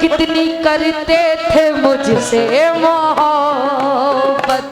कितनी करते थे मुझसे मोहब्बत।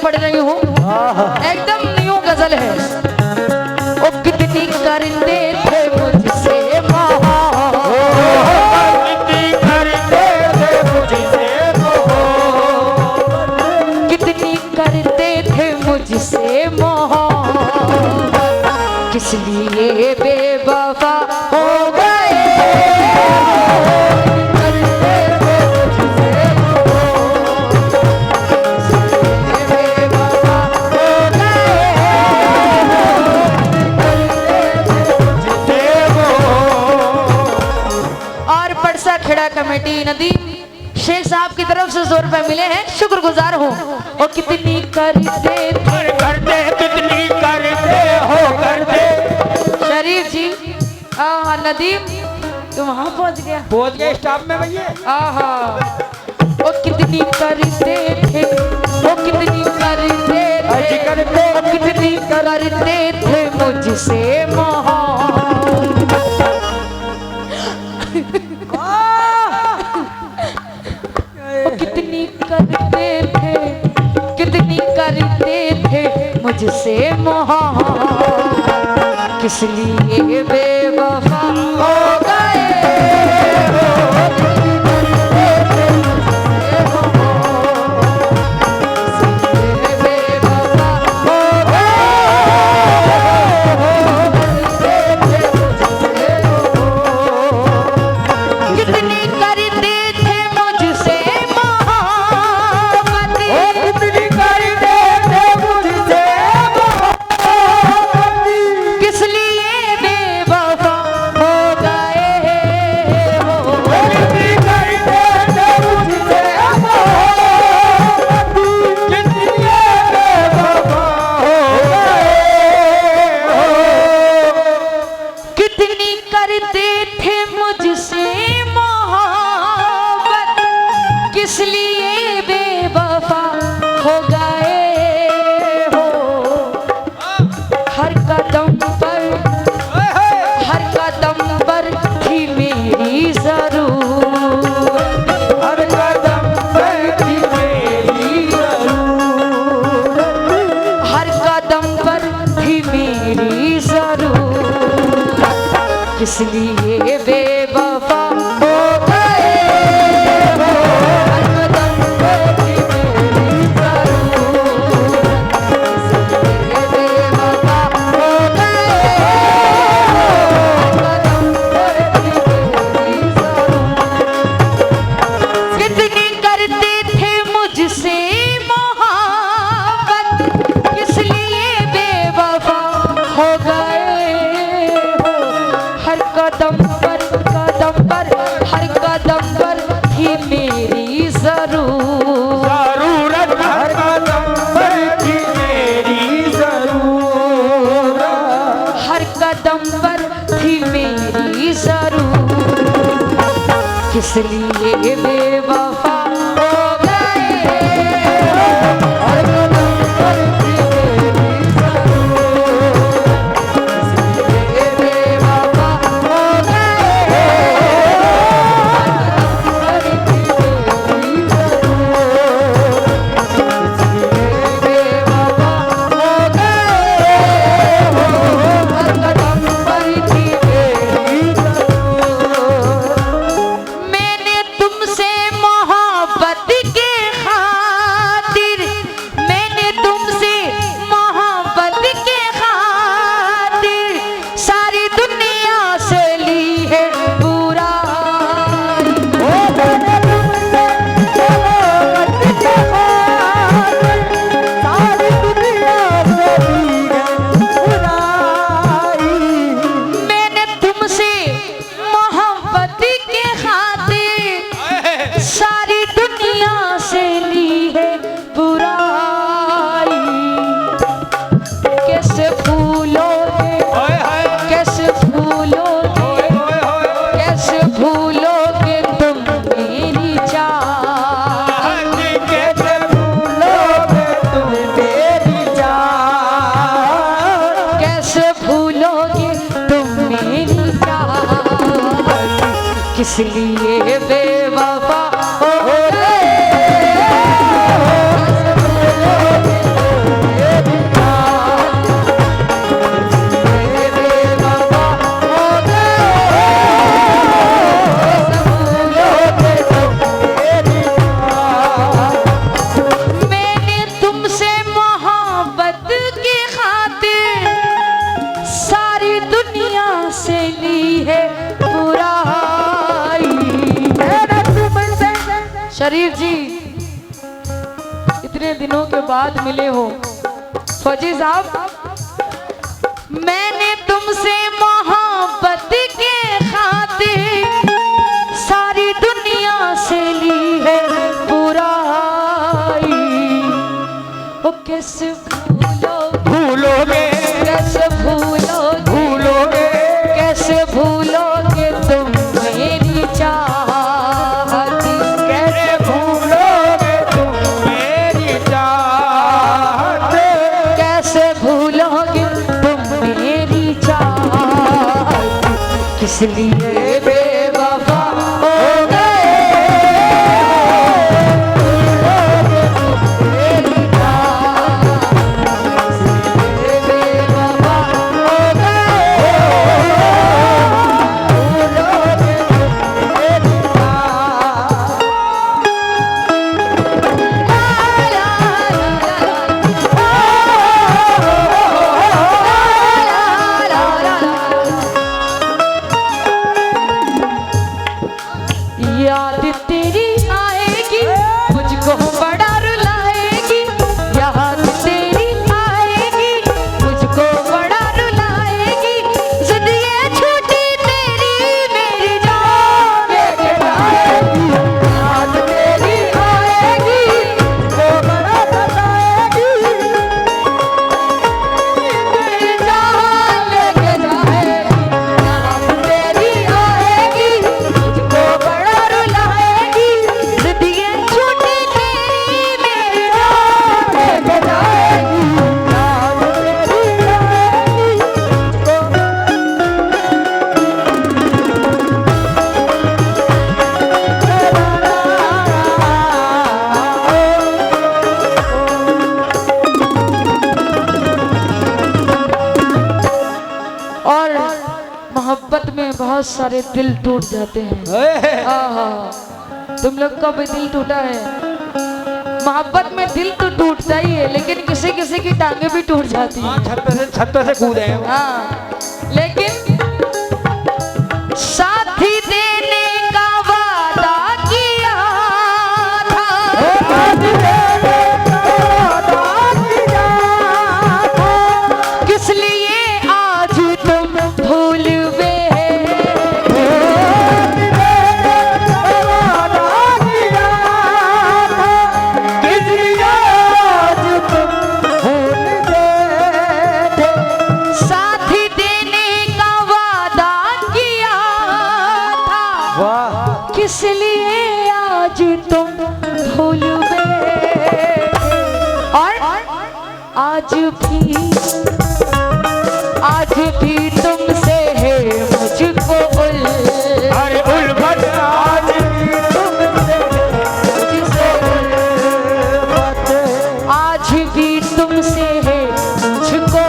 पढ़ रही हूँ, एकदम न्यू गजल है। ओ कितनी करते थे मुझसे मोहब्बत, कितनी करते थे मुझसे मोहब्बत, किस लिए बेवफा हो गए। खेड़ा कमेटी नदीम शेख साहब की तरफ से 100 रुपए मिले हैं, शुक्रगुजार हूँ। और कितनी करते कितनी करते हो करते। शरीफ जी नदीम तुम वहाँ पहुँच गए स्टाफ में भैया। वो कितनी करते थे, वो कितनी करते थे, कितनी करते थे मुझसे मोहब्बत। कितनी करते थे, कितनी करते थे मुझसे मोहब्बत, किस लिए बेवफा हो गए। इसलिए बेवफा हो गए हो। इतने दिनों के बाद मिले हो। फौजी साहब, मैंने तुमसे मोहब्बत के खातिर सारी दुनिया से ली है बुराई। ओ कैसे भूलोगे, कैसे भूलोगे, कैसे भूलोगे तुम मेरी चाहत, कैसे भूलोगे तुम मेरी चाहत, कैसे भूलोगे तुम मेरी चाहत, किस लिए बेवफा हो गए। याद तेरी आएगी मुझको बड़ा रुलाएगी, याद तेरी आएगी मुझको बड़ा रुलाएगी, जिद ये छूटी तेरी मेरी जान लेके जाएगी, याद तेरी आएगी वो बड़ा सताएगी, मेरी जान लेके जाएगी, याद तेरी आएगी मुझको बड़ा रुलाएगी, जिद ये छूटी तेरी मेरी जान लेके जाएगी, याद तेरी आएगी और मोहब्बत में बहुत सारे दिल टूट जाते हैं। आहा, तुम लोग का भी दिल टूटा है। मोहब्बत में दिल तो टूटता ही है, लेकिन किसी किसी की टांगे भी टूट जाती हैं। छत पे से कूदे हैं। हाँ, लेकिन साथी देने का वादा किया था, किस लिए आज तुम भूल गए। साथी देने का वादा किया था, किस लिए आज तुम भूल गए। और आज भी तुमसे है मुझको अरे उल्फत आज भी तुमसे उल्फत, आज भी तुमसे है मुझको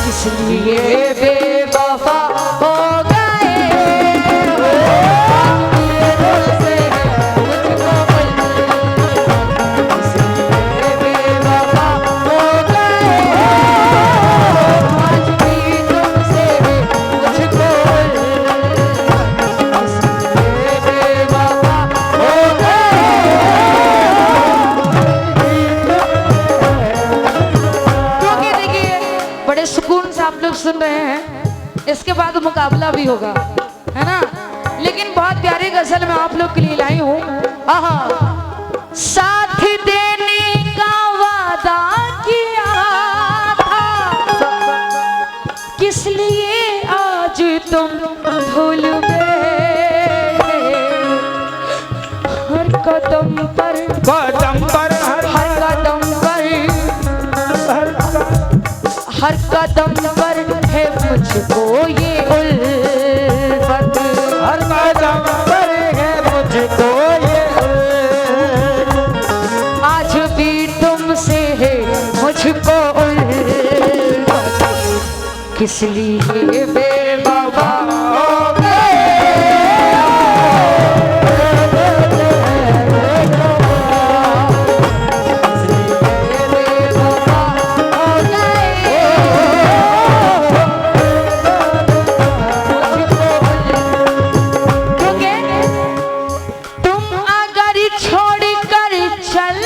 किस लिए बेवफा हो गए। तुमसे है मुझको किस लिए बेवफा हो गए। आज भी तुमसे है मुझको किस लिए बेवफा हो गए। क्योंकि देखिए, बड़े सुकून से आप लोग सुन रहे हैं, इसके बाद मुकाबला भी होगा, है ना। लेकिन बहुत प्यारी गजल मैं आप लोग के लिए लाई हूँ। आहा, साथ देने का वादा किया था, किस लिए आज तुम भूल गए। हर कदम पर हर कदम पर हर कदम पर है मुझको ये उल्फत, हर कदम पर है मुझको ये उल्फत। आज भी तुमसे है मुझको उल्फत, किस लिए बेवफा हो गए। क्योंकि तुम अगर छोड़ कर चल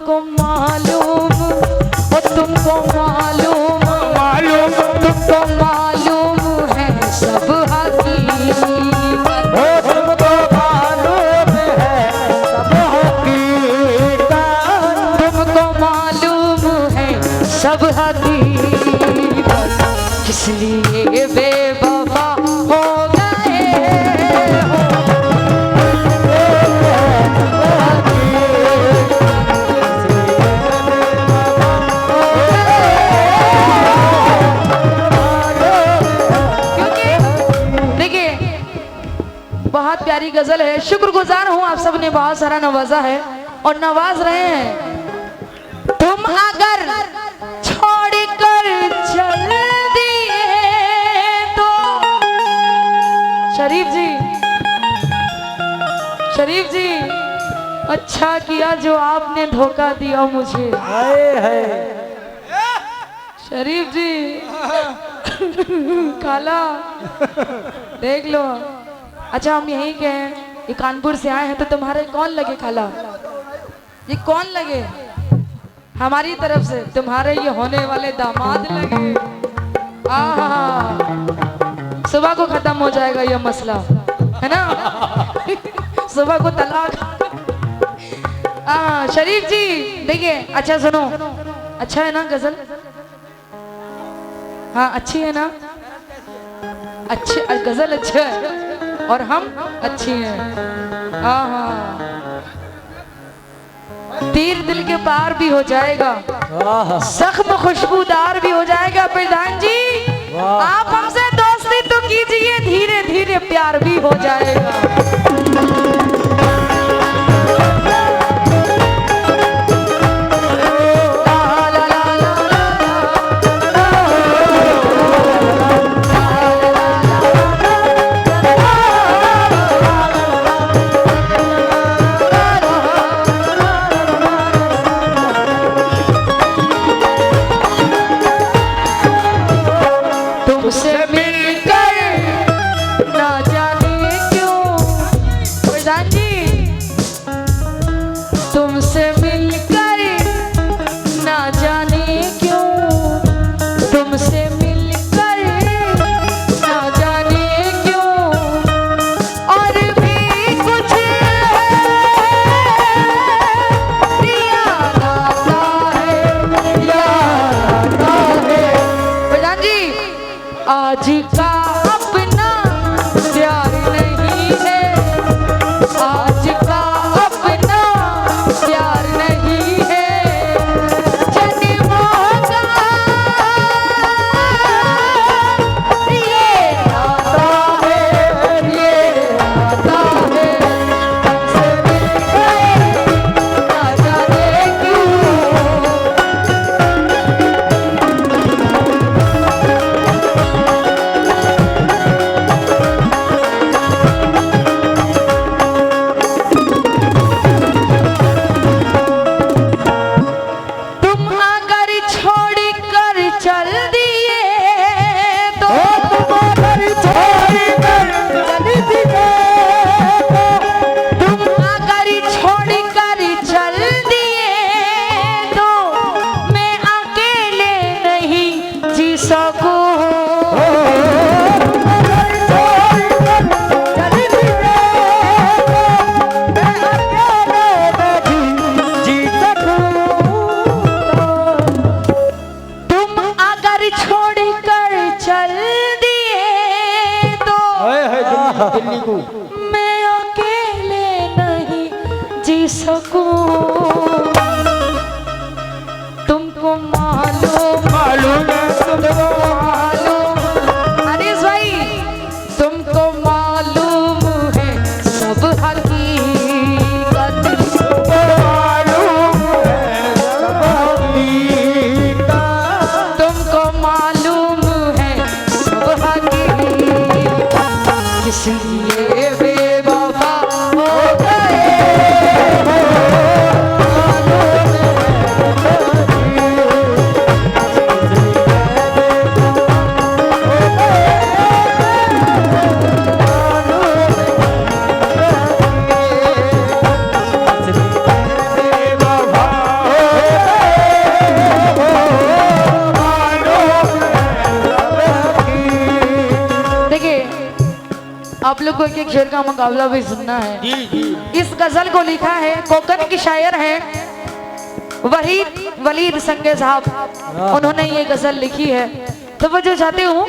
तुमको मालूम, ओ तुमको मालूम, मालूम तुमको मालूम है सब हकीकत, ओ तुमको मालूम है सब हकीकत, तुमको मालूम है सब हकीकत, इसलिए बेवफा हो गए हो। बहुत प्यारी गजल है, शुक्रगुजार हूँ आप सबने बहुत सारा नवाजा है और नवाज रहे हैं। तुम अगर छोड़कर चल दिए तो शरीफ जी, शरीफ जी, अच्छा किया जो आपने धोखा दिया मुझे। हाय हाय शरीफ जी काला देख लो। अच्छा हम यहीं के हैं, ये कानपुर से आए हैं, तो तुम्हारे कौन लगे खाला? ये कौन लगे? हमारी तरफ से तुम्हारे ये होने वाले दामाद लगे। सुबह को खत्म हो जाएगा ये मसला, है ना? सुबह को तलाक। शरीफ जी देखिए, अच्छा सुनो, अच्छा है ना गजल? हाँ अच्छी है ना? अच्छी गजल अच्छा है और हम अच्छी हैं। हाँ, तीर दिल के पार भी हो जाएगा, जख्म खुशबूदार भी हो जाएगा। प्रधान जी आप हमसे दोस्ती तो कीजिए, धीरे धीरे प्यार भी हो जाएगा। तुमसे मिलकर ना जाने क्यों को एक एक शेर का मुकाबला भी सुनना है। जी जी। इस गजल को लिखा है, कोकन की शायर है वलीद संगे साहब, उन्होंने ये गजल लिखी है। तो वो जो चाहती हूँ,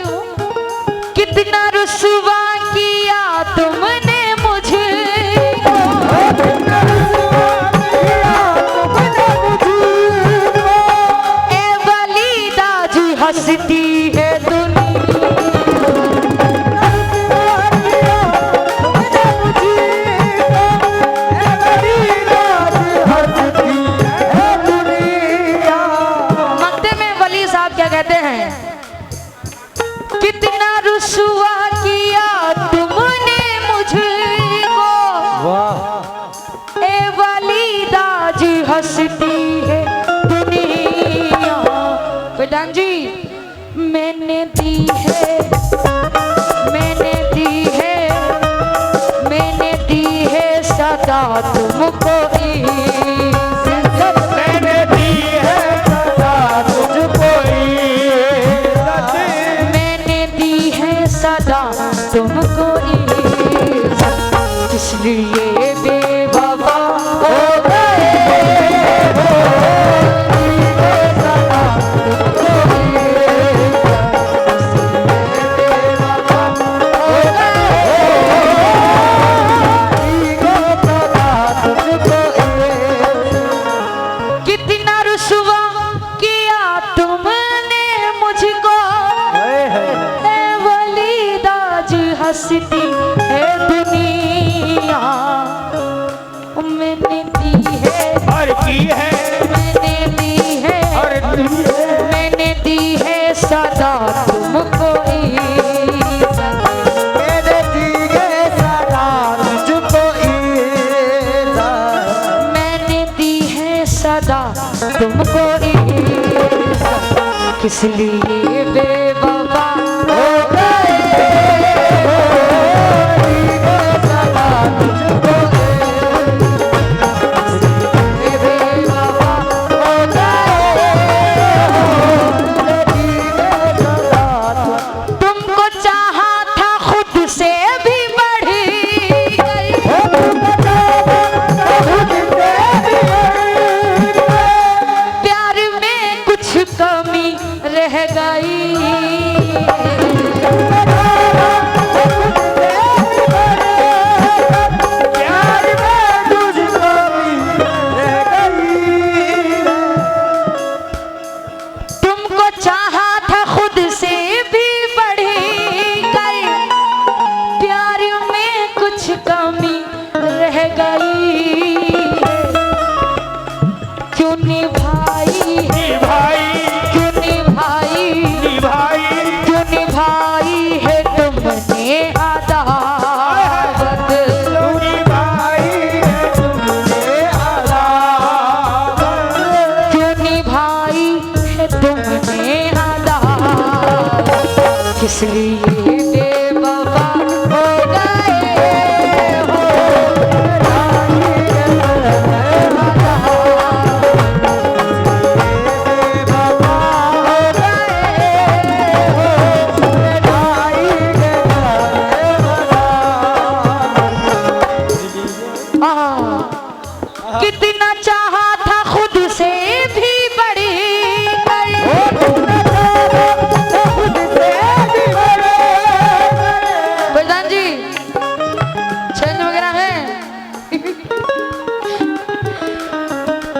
कितना रुसवा किया तुमने मुझे, ए वलीदा जी हंसती है दुनिया। मक्ते में वली साहब क्या कहते हैं, कितना रुसवा किया तुमने मुझको, वाह। ए वलीदा जी हंसती है दुनिया। प्रधान जी, मैंने दी है, मैंने दी है, मैंने दी है सदा तुमको इज़्ज़त, मैंने दी है सदा तुझको इज़्ज़त, मैंने दी है सदा तुमको इज़्ज़त, इसलिए बेवफा हो गए हो, सदा तुमको इज़्ज़त, इसलिए बेवफा हो गए। कितना रुसवा किया तुमने मुझको, ए वलीदा जी हंसती है दुनिया। मैंने दी है, और की है, मैंने दी है, और दी है, मैंने दी है सदा तुमको इज़्ज़त, मैंने दी है सदा तुझको इज़्ज़त, मैंने दी है सदा तुमको इज़्ज़त, किस लिए बेवफा हो गए हो, सदा तुझको इज़्ज़त, किस लिए बेवफा हो गए हो, तुमको चाहा था खुद से भी बढ़ी गई, प्यार में कुछ कमी रह गई, प्यार में तुझको रह गई, तुमको चाहा था खुद से भी बढ़ी गई, प्यार में कुछ कमी रह गई, क्यों निभाई, निभाई, क्यों निभाई, निभाई, क्यों निभाई है तुमने अदावत, निभाई है तुमने अदावत, क्यों निभाई है तुमने अदावत, किस लिए बेवफा हो गए हो, कितना चाहा था खुद से भी बड़ी गई, प्रधान जी चेंज वगैरह है,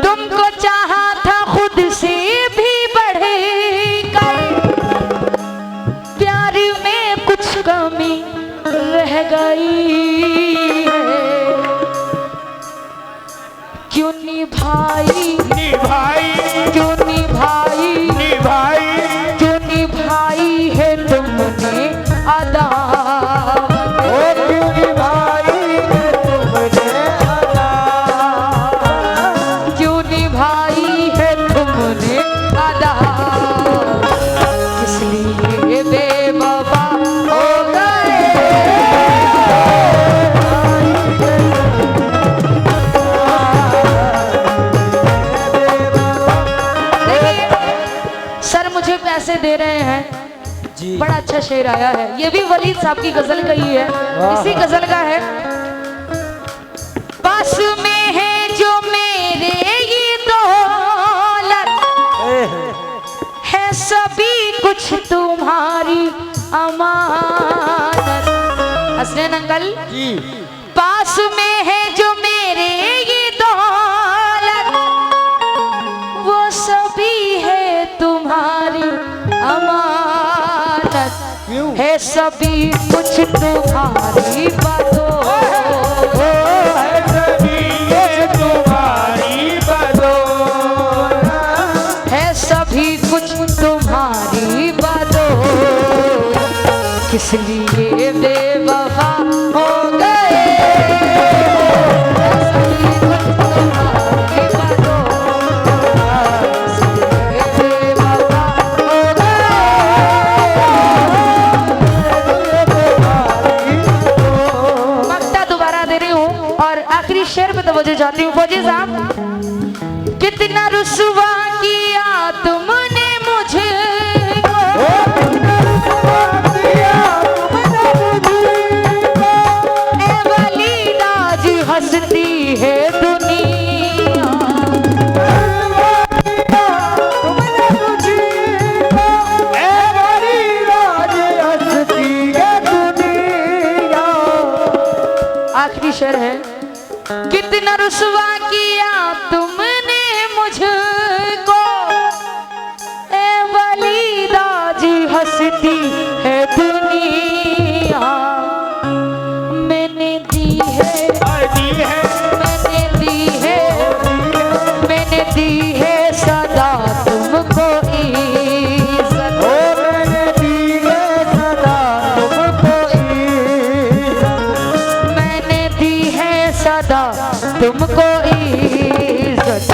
तुमको चाहा था खुद से भी बढ़ी गई, प्यार में कुछ कमी रह गई है, क्यों निभाई, निभाई, क्यों निभाई, निभाई, क्यों निभाई है तुमने अदावत, क्यों निभाई है तुमने अदावत, क्यों निभाई है तुमने अदावत, किस लिए बेवफा हो गए, देखिए सर मुझे पैसे दे रहे हैं, जी। बड़ा अच्छा शेर आया है, ये भी वलीद साहब की गजल का ही है, इसी गजल का है। पास में है जो मेरे ये दौलत है, सभी कुछ तुम्हारी अमानत। हसनैन अंकल जी। पास में है जो मेरे ये दौलत, वो सभी है तुम्हारी अमानत। क्यों? है सभी कुछ तुम्हारी बातों, है सभी ये तुम्हारी बदौलत, है सभी कुछ तुम्हारी बातों। किस लिए बेवफा हो गए, है सभी कुछ तुम्हारी बातों। किस लिए बेवफा हो गए। मक्ता दोबारा दे रही हूँ और आखिरी शेर पे तवज्जो चाहती हूँ। फौजी साहब, कितना रुसवा किया तुमने मुझे, ए वलीद आज हंसती है दुनिया। आखिरी शेर है, कितना रुसवा किया तुमने मुझको, ए वलीद आज हंसती है दुनिया। मैंने दी है, मैंने दी है, मैंने दी है सदा तुमको इज्जत। मैंने दी है सदा तुमको इज्जत, मैंने दी है सदा तुमको इज्जत।